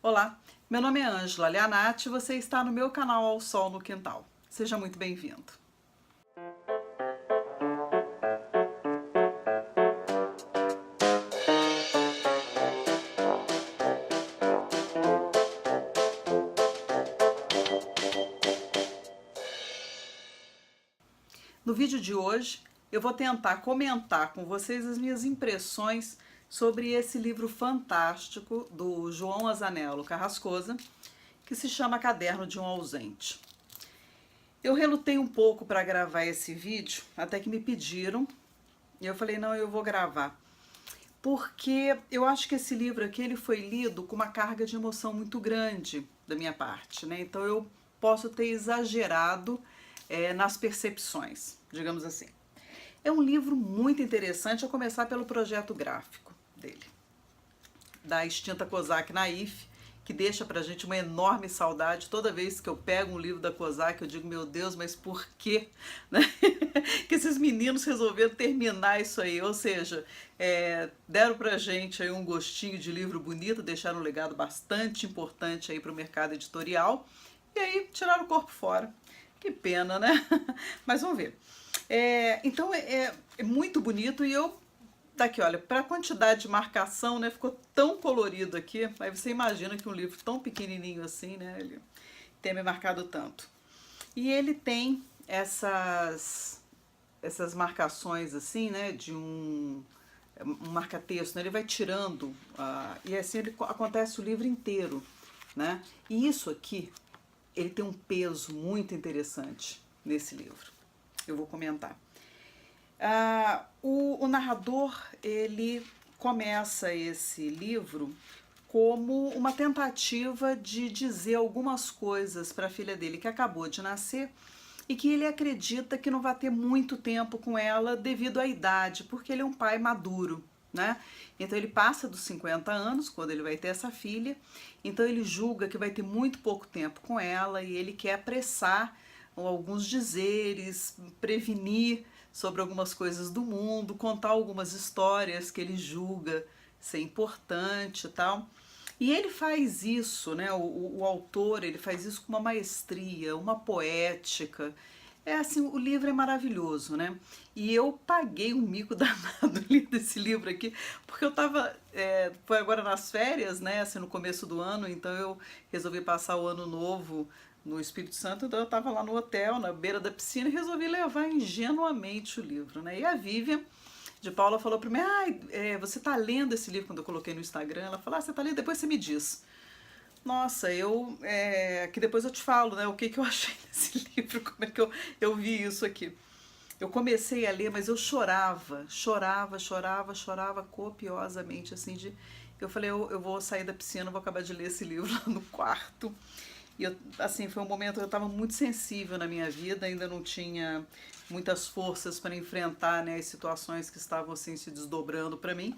Olá, meu nome é Ângela Leanati e você está no meu canal Ao Sol no Quintal. Seja muito bem-vindo. No vídeo de hoje, eu vou tentar comentar com vocês as minhas impressões sobre esse livro fantástico do João Azzanello Carrascosa, que se chama Caderno de um Ausente. Eu relutei um pouco para gravar esse vídeo, até que me pediram, e eu falei, não, eu vou gravar. Porque eu acho que esse livro aqui ele foi lido com uma carga de emoção muito grande da minha parte, né? Então eu posso ter exagerado nas percepções, digamos assim. É um livro muito interessante, a começar pelo projeto gráfico dele, da extinta Cosac Naif, que deixa pra gente uma enorme saudade. Toda vez que eu pego um livro da Cosac, eu digo, meu Deus, mas por quê? Né? Que esses meninos resolveram terminar isso aí, ou seja, deram pra gente aí um gostinho de livro bonito, deixaram um legado bastante importante aí pro mercado editorial, e aí tiraram o corpo fora. Que pena, né? Mas vamos ver. Então é muito bonito e eu daqui, olha, para a quantidade de marcação, né, ficou tão colorido aqui. Aí você imagina que um livro tão pequenininho assim, né, ele tenha me marcado tanto. E ele tem essas marcações assim, né, de um marca-texto, né, ele vai tirando, e assim acontece o livro inteiro, né? E isso aqui, ele tem um peso muito interessante nesse livro. Eu vou comentar. O narrador, ele começa esse livro como uma tentativa de dizer algumas coisas para a filha dele que acabou de nascer e que ele acredita que não vai ter muito tempo com ela devido à idade, porque ele é um pai maduro, né? Então ele passa dos 50 anos quando ele vai ter essa filha, então ele julga que vai ter muito pouco tempo com ela e ele quer apressar alguns dizeres, prevenir sobre algumas coisas do mundo, contar algumas histórias que ele julga ser importante e tal. E ele faz isso, né? O autor, ele faz isso com uma maestria, uma poética. É assim, o livro é maravilhoso, né? E eu paguei um mico danado lendo esse livro aqui, porque eu tava, foi agora nas férias, né? Assim, no começo do ano, então eu resolvi passar o ano novo no Espírito Santo, então eu tava lá no hotel, na beira da piscina, e resolvi levar ingenuamente o livro, né? E a Vivian de Paula falou para mim, você tá lendo esse livro, quando eu coloquei no Instagram, ela falou, você tá lendo, depois você me diz. Nossa, que depois eu te falo, né, o que eu achei desse livro, como é que eu vi isso aqui. Eu comecei a ler, mas eu chorava copiosamente, assim, eu falei, eu vou sair da piscina, vou acabar de ler esse livro lá no quarto. E eu, assim, foi um momento que eu estava muito sensível na minha vida, ainda não tinha muitas forças para enfrentar, né, as situações que estavam assim se desdobrando para mim.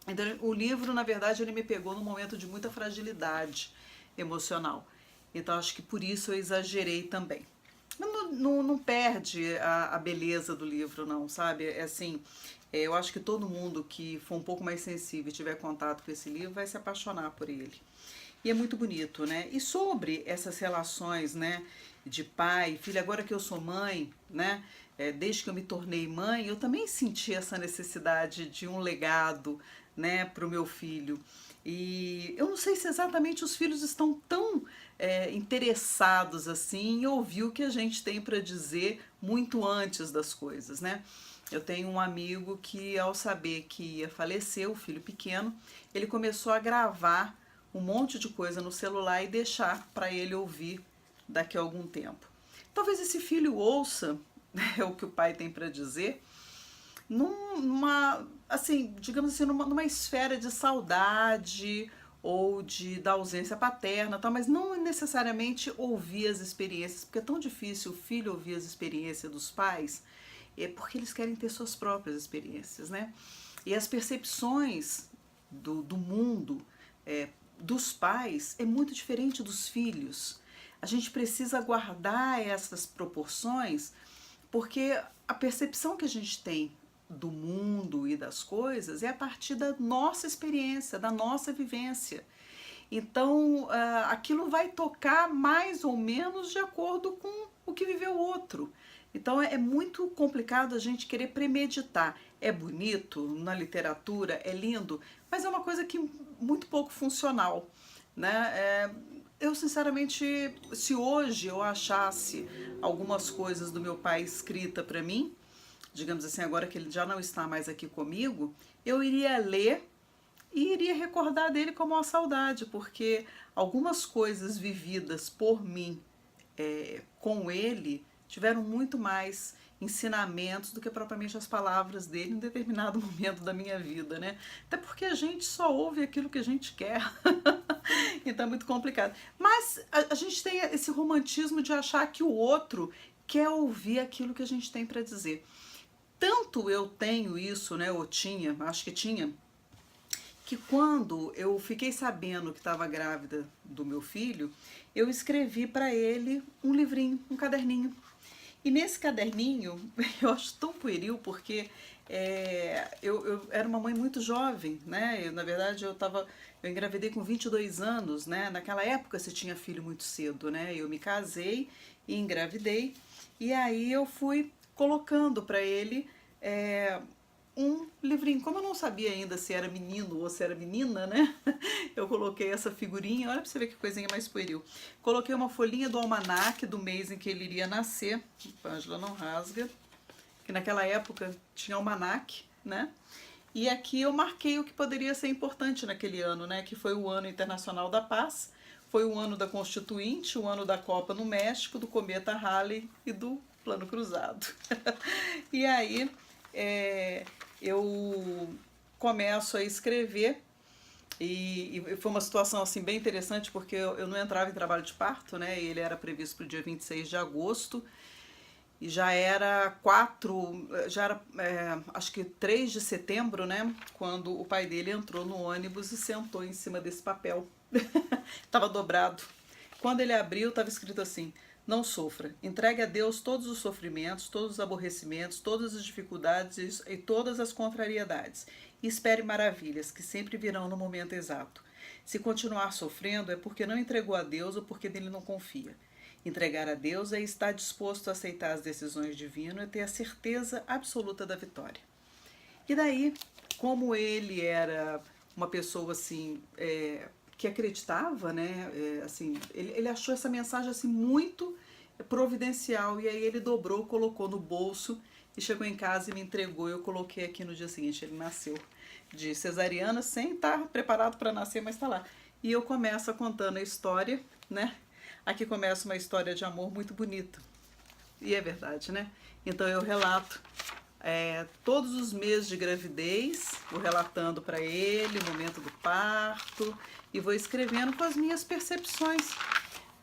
Então, o livro, na verdade, ele me pegou num momento de muita fragilidade emocional. Então, acho que por isso eu exagerei também. Mas não perde a beleza do livro, não, sabe? É assim, eu acho que todo mundo que for um pouco mais sensível e tiver contato com esse livro vai se apaixonar por ele. E é muito bonito, né? E sobre essas relações, né, de pai, filho, agora que eu sou mãe, né, desde que eu me tornei mãe, eu também senti essa necessidade de um legado, né, para o meu filho. E eu não sei se exatamente os filhos estão tão interessados assim em ouvir o que a gente tem para dizer muito antes das coisas, né? Eu tenho um amigo que, ao saber que ia falecer, o filho pequeno, ele começou a gravar um monte de coisa no celular e deixar para ele ouvir daqui a algum tempo. Talvez esse filho ouça, né, o que o pai tem para dizer, numa, assim, digamos assim, numa esfera de saudade ou da ausência paterna, tá? Mas não necessariamente ouvir as experiências, porque é tão difícil o filho ouvir as experiências dos pais, porque eles querem ter suas próprias experiências, né? E as percepções do mundo dos pais é muito diferente dos filhos. A gente precisa guardar essas proporções, porque a percepção que a gente tem do mundo e das coisas é a partir da nossa experiência, da nossa vivência. Então, aquilo vai tocar mais ou menos de acordo com o que viveu o outro. Então é muito complicado a gente querer premeditar. É bonito na literatura, é lindo, mas é uma coisa que muito pouco funcional, né? Eu sinceramente, se hoje eu achasse algumas coisas do meu pai escrita para mim, digamos assim, agora que ele já não está mais aqui comigo, eu iria ler e iria recordar dele com uma saudade, porque algumas coisas vividas por mim com ele tiveram muito mais ensinamentos do que propriamente as palavras dele em determinado momento da minha vida, né? Até porque a gente só ouve aquilo que a gente quer. Então é muito complicado. Mas a gente tem esse romantismo de achar que o outro quer ouvir aquilo que a gente tem para dizer. Tanto eu tenho isso, né? Ou tinha, acho que tinha, que quando eu fiquei sabendo que estava grávida do meu filho, eu escrevi para ele um livrinho, um caderninho. E nesse caderninho, eu acho tão pueril, porque eu era uma mãe muito jovem, né? Na verdade, eu engravidei com 22 anos, né? Naquela época se tinha filho muito cedo, né? Eu me casei e engravidei, e aí eu fui colocando para ele um livrinho. Como eu não sabia ainda se era menino ou se era menina, né? Eu coloquei essa figurinha, olha pra você ver que coisinha mais pueril. Coloquei uma folhinha do almanaque do mês em que ele iria nascer. A Ângela não rasga. Que naquela época tinha almanaque, né? E aqui eu marquei o que poderia ser importante naquele ano, né? Que foi o ano internacional da paz, foi o ano da Constituinte, o ano da Copa no México, do cometa Halley e do Plano Cruzado. E aí eu começo a escrever e foi uma situação assim bem interessante, porque eu não entrava em trabalho de parto, né? Ele era previsto para o dia 26 de agosto e já era acho que 3 de setembro, né? Quando o pai dele entrou no ônibus e sentou em cima desse papel. Tava dobrado. Quando ele abriu, estava escrito assim: não sofra, entregue a Deus todos os sofrimentos, todos os aborrecimentos, todas as dificuldades e todas as contrariedades. E espere maravilhas, que sempre virão no momento exato. Se continuar sofrendo, é porque não entregou a Deus ou porque nele não confia. Entregar a Deus é estar disposto a aceitar as decisões divinas e ter a certeza absoluta da vitória. E daí, como ele era uma pessoa assim, que acreditava, né? Assim, ele achou essa mensagem assim muito providencial, e aí ele dobrou, colocou no bolso e chegou em casa e me entregou. Eu coloquei aqui no dia seguinte. Ele nasceu de cesariana sem estar preparado para nascer, mas está lá. E eu começo contando a história, né? Aqui começa uma história de amor muito bonita. E é verdade, né? Então eu relato todos os meses de gravidez, vou relatando para ele o momento do parto e vou escrevendo com as minhas percepções.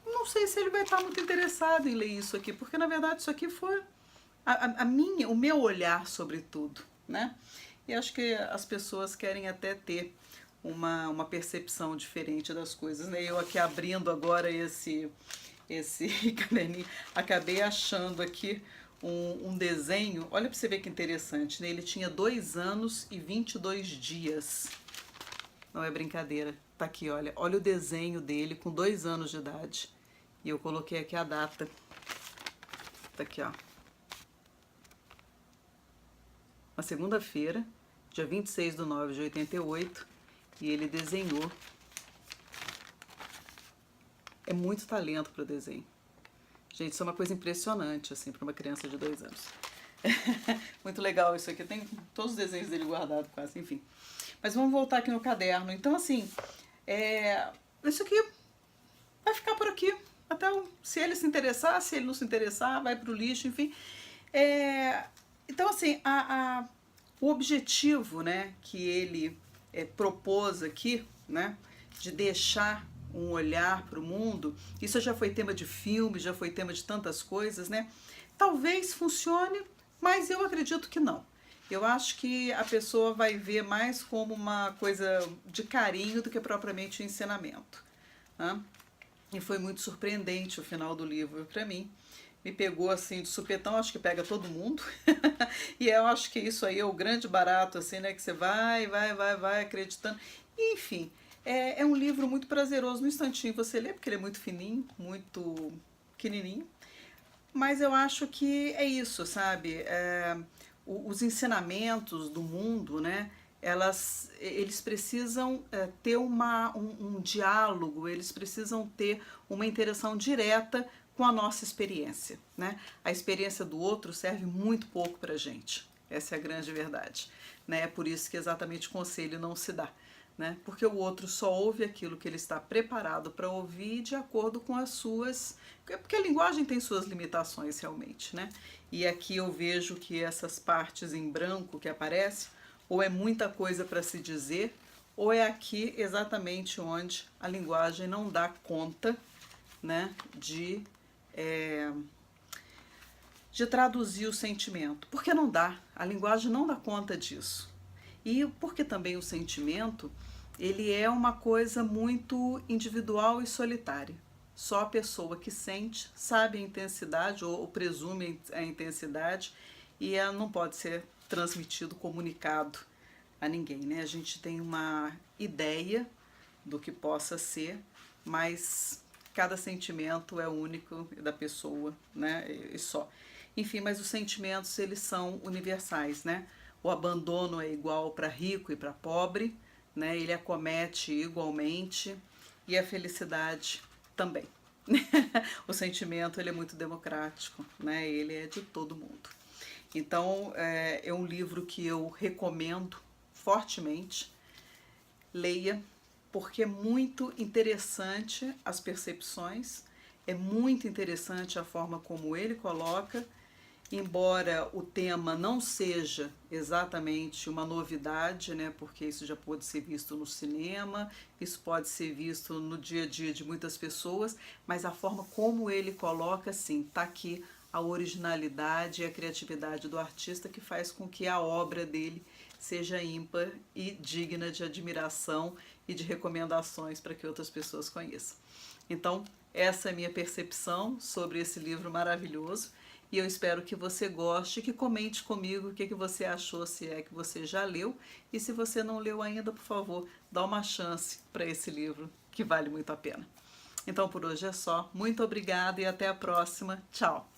Não sei se ele vai estar muito interessado em ler isso aqui, porque na verdade isso aqui foi o meu olhar sobre tudo, né? E acho que as pessoas querem até ter uma percepção diferente das coisas, né? Eu aqui abrindo agora esse caderninho, acabei achando aqui um desenho. Olha para você ver que interessante, né? Ele tinha 2 anos e 22 dias. Não é brincadeira. Tá aqui, olha. Olha o desenho dele com 2 anos de idade. E eu coloquei aqui a data. Tá aqui, ó. Uma segunda-feira, dia 26/9/88. E ele desenhou. É muito talento para o desenho. Gente, isso é uma coisa impressionante, assim, para uma criança de 2 anos. Muito legal isso aqui. Tem todos os desenhos dele guardados quase, enfim. Mas vamos voltar aqui no caderno. Então, assim, isso aqui vai ficar por aqui. Até se ele se interessar, se ele não se interessar, vai para o lixo, enfim. Então, assim, o objetivo, né, que ele propôs aqui, né, de deixar um olhar para o mundo, isso já foi tema de filme, já foi tema de tantas coisas, né? Talvez funcione, mas eu acredito que não. Eu acho que a pessoa vai ver mais como uma coisa de carinho do que propriamente um ensinamento, né? E foi muito surpreendente o final do livro para mim. Me pegou assim de supetão, acho que pega todo mundo. E eu acho que isso aí é o grande barato, assim, né? Que você vai acreditando. Enfim, É um livro muito prazeroso no instantinho você lê, porque ele é muito fininho, muito pequenininho. Mas eu acho que é isso, sabe? Os ensinamentos do mundo, né? Eles precisam ter um diálogo, eles precisam ter uma interação direta com a nossa experiência, né? A experiência do outro serve muito pouco para gente. Essa é a grande verdade, né? É por isso que exatamente o conselho não se dá, né? Porque o outro só ouve aquilo que ele está preparado para ouvir de acordo com as suas. Porque a linguagem tem suas limitações realmente, né? E aqui eu vejo que essas partes em branco que aparecem, ou é muita coisa para se dizer, ou é aqui exatamente onde a linguagem não dá conta, né, é, de traduzir o sentimento. Porque não dá, a linguagem não dá conta disso. E porque também o sentimento, ele é uma coisa muito individual e solitária. Só a pessoa que sente sabe a intensidade ou presume a intensidade e ela não pode ser transmitido, comunicado a ninguém, né? A gente tem uma ideia do que possa ser, mas cada sentimento é único da pessoa, né? E só. Enfim, mas os sentimentos eles são universais, né? O abandono é igual para rico e para pobre, né? Ele acomete igualmente e a felicidade também. O sentimento ele é muito democrático, né? Ele é de todo mundo. Então é um livro que eu recomendo fortemente. Leia, porque é muito interessante as percepções, é muito interessante a forma como ele coloca, embora o tema não seja exatamente uma novidade, né, porque isso já pode ser visto no cinema, isso pode ser visto no dia a dia de muitas pessoas, mas a forma como ele coloca, sim, está aqui a originalidade e a criatividade do artista que faz com que a obra dele seja ímpar e digna de admiração e de recomendações para que outras pessoas conheçam. Então, essa é a minha percepção sobre esse livro maravilhoso e eu espero que você goste, que comente comigo o que você achou, se é que você já leu, e se você não leu ainda, por favor, dá uma chance para esse livro que vale muito a pena. Então por hoje é só, muito obrigada e até a próxima, tchau!